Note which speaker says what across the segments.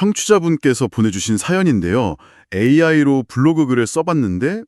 Speaker 1: 청취자분께서 보내주신 사연인데요. AI로 블로그 글을 써봤는데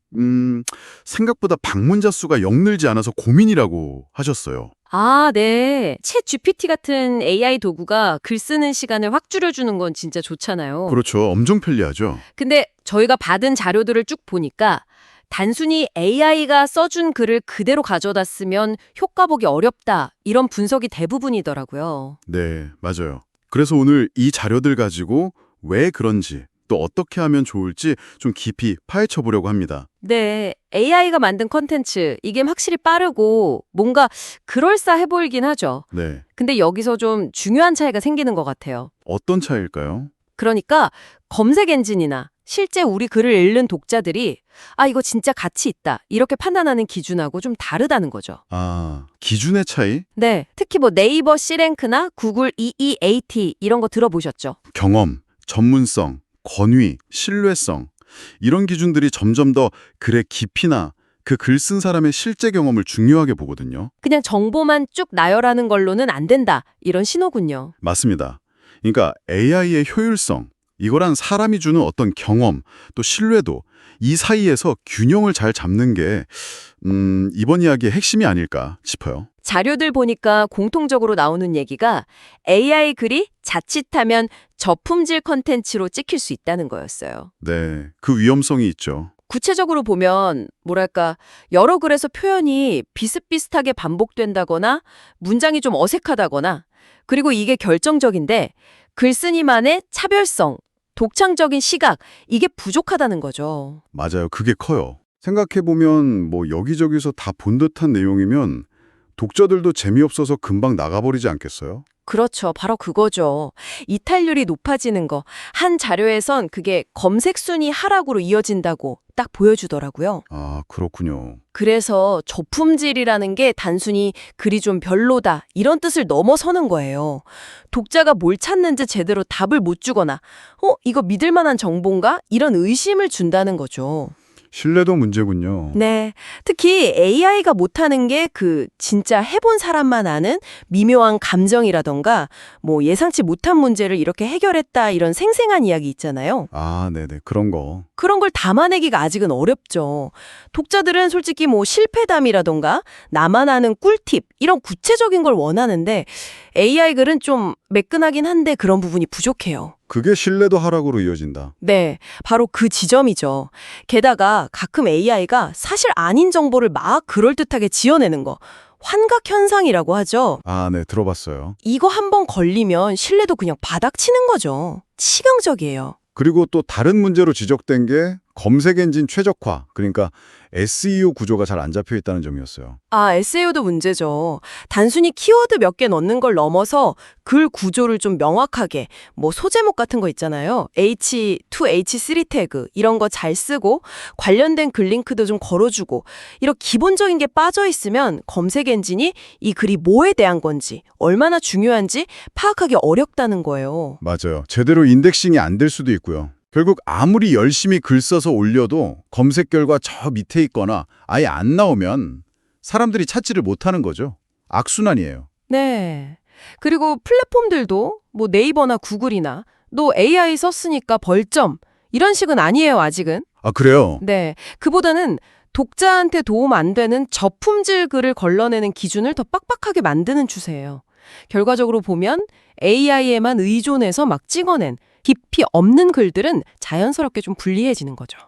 Speaker 1: 생각보다 방문자 수가 영 늘지 않아서 고민이라고 하셨어요.
Speaker 2: 아, 네. 챗 GPT 같은 AI 도구가 글 쓰는 시간을 확 줄여주는 건 진짜 좋잖아요.
Speaker 1: 그렇죠. 엄청 편리하죠.
Speaker 2: 근데 저희가 받은 자료들을 쭉 보니까 단순히 AI가 써준 글을 그대로 가져다 쓰면 효과 보기 어렵다, 이런 분석이 대부분이더라고요.
Speaker 1: 네, 맞아요. 그래서 오늘 이 자료들 가지고 왜 그런지 또 어떻게 하면 좋을지 좀 깊이 파헤쳐 보려고 합니다.
Speaker 2: 네, AI가 만든 컨텐츠, 이게 확실히 빠르고 뭔가 그럴싸해 보이긴 하죠.
Speaker 1: 네,
Speaker 2: 근데 여기서 좀 중요한 차이가 생기는 것 같아요.
Speaker 1: 어떤 차이일까요?
Speaker 2: 그러니까 검색 엔진이나 실제 우리 글을 읽는 독자들이 아, 이거 진짜 가치 있다, 이렇게 판단하는 기준하고 좀 다르다는 거죠.
Speaker 1: 아, 기준의 차이?
Speaker 2: 네, 특히 뭐 네이버 C랭크나 구글 EEAT 이런 거 들어보셨죠?
Speaker 1: 경험, 전문성, 권위, 신뢰성 이런 기준들이 점점 더 글의 깊이나 그 글 쓴 사람의 실제 경험을 중요하게 보거든요.
Speaker 2: 그냥 정보만 쭉 나열하는 걸로는 안 된다, 이런 신호군요.
Speaker 1: 맞습니다. 그러니까 AI의 효율성, 이거랑 사람이 주는 어떤 경험, 또 신뢰도 이 사이에서 균형을 잘 잡는 게 이번 이야기의 핵심이 아닐까 싶어요.
Speaker 2: 자료들 보니까 공통적으로 나오는 얘기가 AI 글이 자칫하면 저품질 컨텐츠로 찍힐 수 있다는 거였어요.
Speaker 1: 네, 그 위험성이 있죠.
Speaker 2: 구체적으로 보면 뭐랄까, 여러 글에서 표현이 비슷비슷하게 반복된다거나 문장이 좀 어색하다거나, 그리고 이게 결정적인데 글쓴이만의 차별성, 독창적인 시각, 이게 부족하다는 거죠.
Speaker 1: 맞아요. 그게 커요. 생각해보면 뭐 여기저기서 다 본 듯한 내용이면 독자들도 재미없어서 금방 나가버리지 않겠어요?
Speaker 2: 그렇죠. 바로 그거죠. 이탈률이 높아지는 거. 한 자료에선 그게 검색 순위 하락으로 이어진다고 딱 보여주더라고요.
Speaker 1: 아, 그렇군요.
Speaker 2: 그래서 저품질이라는 게 단순히 글이 좀 별로다, 이런 뜻을 넘어서는 거예요. 독자가 뭘 찾는지 제대로 답을 못 주거나 이거 믿을 만한 정보인가? 이런 의심을 준다는 거죠.
Speaker 1: 신뢰도 문제군요.
Speaker 2: 네. 특히 AI가 못하는 게 진짜 해본 사람만 아는 미묘한 감정이라던가 뭐 예상치 못한 문제를 이렇게 해결했다, 이런 생생한 이야기 있잖아요.
Speaker 1: 아, 네네. 그런 거.
Speaker 2: 그런 걸 담아내기가 아직은 어렵죠. 독자들은 솔직히 뭐 실패담이라던가 나만 아는 꿀팁, 이런 구체적인 걸 원하는데 AI 글은 좀 매끈하긴 한데 그런 부분이 부족해요.
Speaker 1: 그게 신뢰도 하락으로 이어진다.
Speaker 2: 네, 바로 그 지점이죠. 게다가 가끔 AI가 사실 아닌 정보를 막 그럴듯하게 지어내는 거, 환각 현상이라고 하죠.
Speaker 1: 아, 네. 들어봤어요.
Speaker 2: 이거 한번 걸리면 신뢰도 그냥 바닥치는 거죠. 치명적이에요.
Speaker 1: 그리고 또 다른 문제로 지적된 게 검색 엔진 최적화, 그러니까 SEO 구조가 잘 안 잡혀 있다는 점이었어요.
Speaker 2: 아, SEO도 문제죠. 단순히 키워드 몇 개 넣는 걸 넘어서 글 구조를 좀 명확하게, 뭐 소제목 같은 거 있잖아요. H2, H3 태그 이런 거 잘 쓰고 관련된 글 링크도 좀 걸어주고, 이런 기본적인 게 빠져 있으면 검색 엔진이 이 글이 뭐에 대한 건지, 얼마나 중요한지 파악하기 어렵다는 거예요.
Speaker 1: 맞아요. 제대로 인덱싱이 안 될 수도 있고요. 결국 아무리 열심히 글 써서 올려도 검색 결과 저 밑에 있거나 아예 안 나오면 사람들이 찾지를 못하는 거죠. 악순환이에요.
Speaker 2: 네. 그리고 플랫폼들도 뭐 네이버나 구글이나 너 AI 썼으니까 벌점, 이런 식은 아니에요, 아직은.
Speaker 1: 아, 그래요?
Speaker 2: 네. 그보다는 독자한테 도움 안 되는 저품질 글을 걸러내는 기준을 더 빡빡하게 만드는 추세예요. 결과적으로 보면 AI에만 의존해서 막 찍어낸 깊이 없는 글들은 자연스럽게 좀 불리해지는 거죠.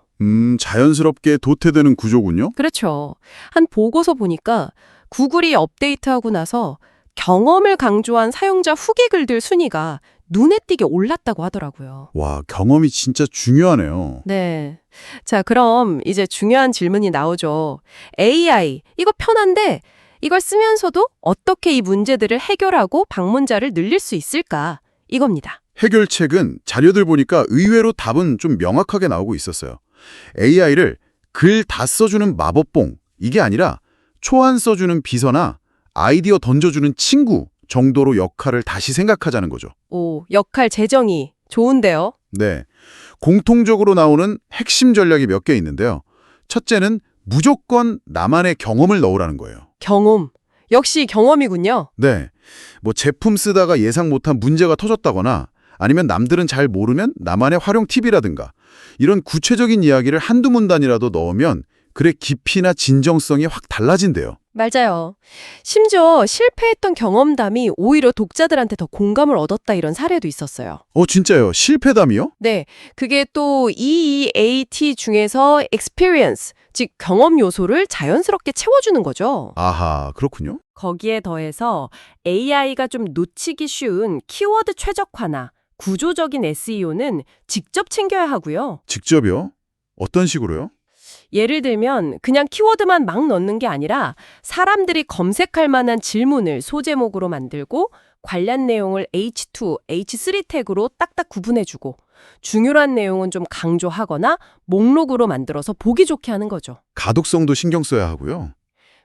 Speaker 1: 자연스럽게 도태되는 구조군요.
Speaker 2: 그렇죠. 한 보고서 보니까 구글이 업데이트하고 나서 경험을 강조한 사용자 후기 글들 순위가 눈에 띄게 올랐다고 하더라고요.
Speaker 1: 와, 경험이 진짜 중요하네요.
Speaker 2: 네. 자, 그럼 이제 중요한 질문이 나오죠. AI, 이거 편한데 이걸 쓰면서도 어떻게 이 문제들을 해결하고 방문자를 늘릴 수 있을까? 이겁니다.
Speaker 1: 해결책은 자료들 보니까 의외로 답은 좀 명확하게 나오고 있었어요. AI를 글 다 써주는 마법봉, 이게 아니라 초안 써주는 비서나 아이디어 던져주는 친구 정도로 역할을 다시 생각하자는 거죠.
Speaker 2: 오, 역할 재정의 좋은데요?
Speaker 1: 네, 공통적으로 나오는 핵심 전략이 몇 개 있는데요. 첫째는 무조건 나만의 경험을 넣으라는 거예요.
Speaker 2: 경험. 역시 경험이군요.
Speaker 1: 네, 뭐 제품 쓰다가 예상 못한 문제가 터졌다거나 아니면 남들은 잘 모르는 나만의 활용 팁이라든가 이런 구체적인 이야기를 한두 문단이라도 넣으면 글의 깊이나 진정성이 확 달라진대요.
Speaker 2: 맞아요. 심지어 실패했던 경험담이 오히려 독자들한테 더 공감을 얻었다 이런 사례도 있었어요.
Speaker 1: 진짜요? 실패담이요?
Speaker 2: 네, 그게 또 EEAT 중에서 experience, 즉 경험 요소를 자연스럽게 채워주는 거죠.
Speaker 1: 아하, 그렇군요.
Speaker 2: 거기에 더해서 AI가 좀 놓치기 쉬운 키워드 최적화나 구조적인 SEO는 직접 챙겨야 하고요.
Speaker 1: 직접요? 어떤 식으로요?
Speaker 2: 예를 들면 그냥 키워드만 막 넣는 게 아니라 사람들이 검색할 만한 질문을 소제목으로 만들고 관련 내용을 H2, H3 태그로 딱딱 구분해주고 중요한 내용은 좀 강조하거나 목록으로 만들어서 보기 좋게 하는 거죠.
Speaker 1: 가독성도 신경 써야 하고요.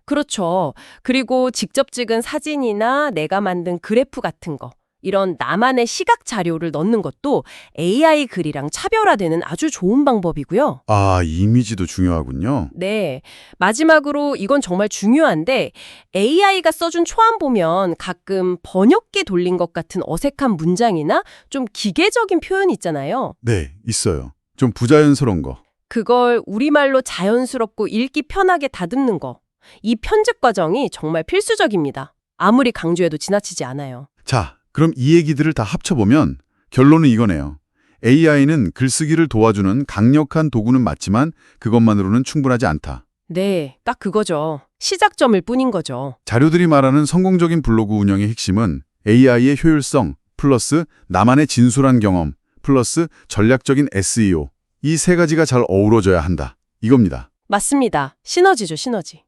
Speaker 2: 그렇죠. 그리고 직접 찍은 사진이나 내가 만든 그래프 같은 거, 이런 나만의 시각 자료를 넣는 것도 AI 글이랑 차별화되는 아주 좋은 방법이고요.
Speaker 1: 아, 이미지도 중요하군요.
Speaker 2: 네. 마지막으로 이건 정말 중요한데 AI가 써준 초안 보면 가끔 번역기 돌린 것 같은 어색한 문장이나 좀 기계적인 표현이 있잖아요.
Speaker 1: 네, 있어요. 좀 부자연스러운 거.
Speaker 2: 그걸 우리말로 자연스럽고 읽기 편하게 다듬는 거. 이 편집 과정이 정말 필수적입니다. 아무리 강조해도 지나치지 않아요.
Speaker 1: 자, 그럼 이 얘기들을 다 합쳐보면 결론은 이거네요. AI는 글쓰기를 도와주는 강력한 도구는 맞지만 그것만으로는 충분하지 않다.
Speaker 2: 네, 딱 그거죠. 시작점일 뿐인 거죠.
Speaker 1: 자료들이 말하는 성공적인 블로그 운영의 핵심은 AI의 효율성 플러스 나만의 진솔한 경험 플러스 전략적인 SEO 이 세 가지가 잘 어우러져야 한다. 이겁니다.
Speaker 2: 맞습니다. 시너지죠, 시너지.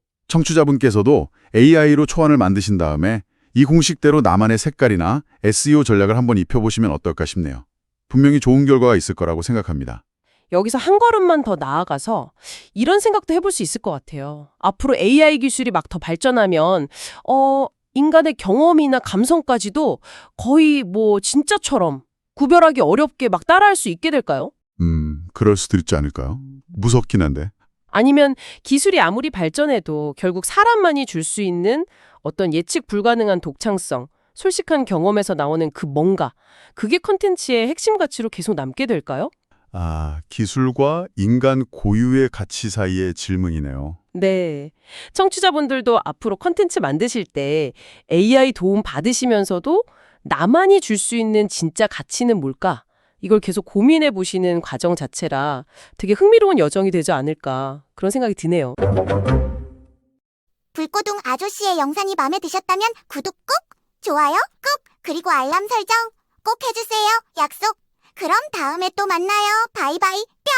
Speaker 1: 청취자분께서도 AI로 초안을 만드신 다음에 이 공식대로 나만의 색깔이나 SEO 전략을 한번 입혀보시면 어떨까 싶네요. 분명히 좋은 결과가 있을 거라고 생각합니다.
Speaker 2: 여기서 한 걸음만 더 나아가서 이런 생각도 해볼 수 있을 것 같아요. 앞으로 AI 기술이 막 더 발전하면 인간의 경험이나 감성까지도 거의 뭐 진짜처럼 구별하기 어렵게 막 따라할 수 있게 될까요?
Speaker 1: 그럴 수도 있지 않을까요? 무섭긴 한데.
Speaker 2: 아니면 기술이 아무리 발전해도 결국 사람만이 줄 수 있는 어떤 예측 불가능한 독창성, 솔직한 경험에서 나오는 그 뭔가, 그게 콘텐츠의 핵심 가치로 계속 남게 될까요?
Speaker 1: 아, 기술과 인간 고유의 가치 사이의 질문이네요.
Speaker 2: 네. 청취자분들도 앞으로 콘텐츠 만드실 때 AI 도움 받으시면서도 나만이 줄 수 있는 진짜 가치는 뭘까? 이걸 계속 고민해 보시는 과정 자체라 되게 흥미로운 여정이 되지 않을까 그런 생각이 드네요.
Speaker 3: 불꽃동 아저씨의 영상이 마음에 드셨다면 구독 꾹, 좋아요 꾹, 그리고 알람 설정 꼭 해주세요. 약속. 그럼 다음에 또 만나요. 바이바이. 뿅.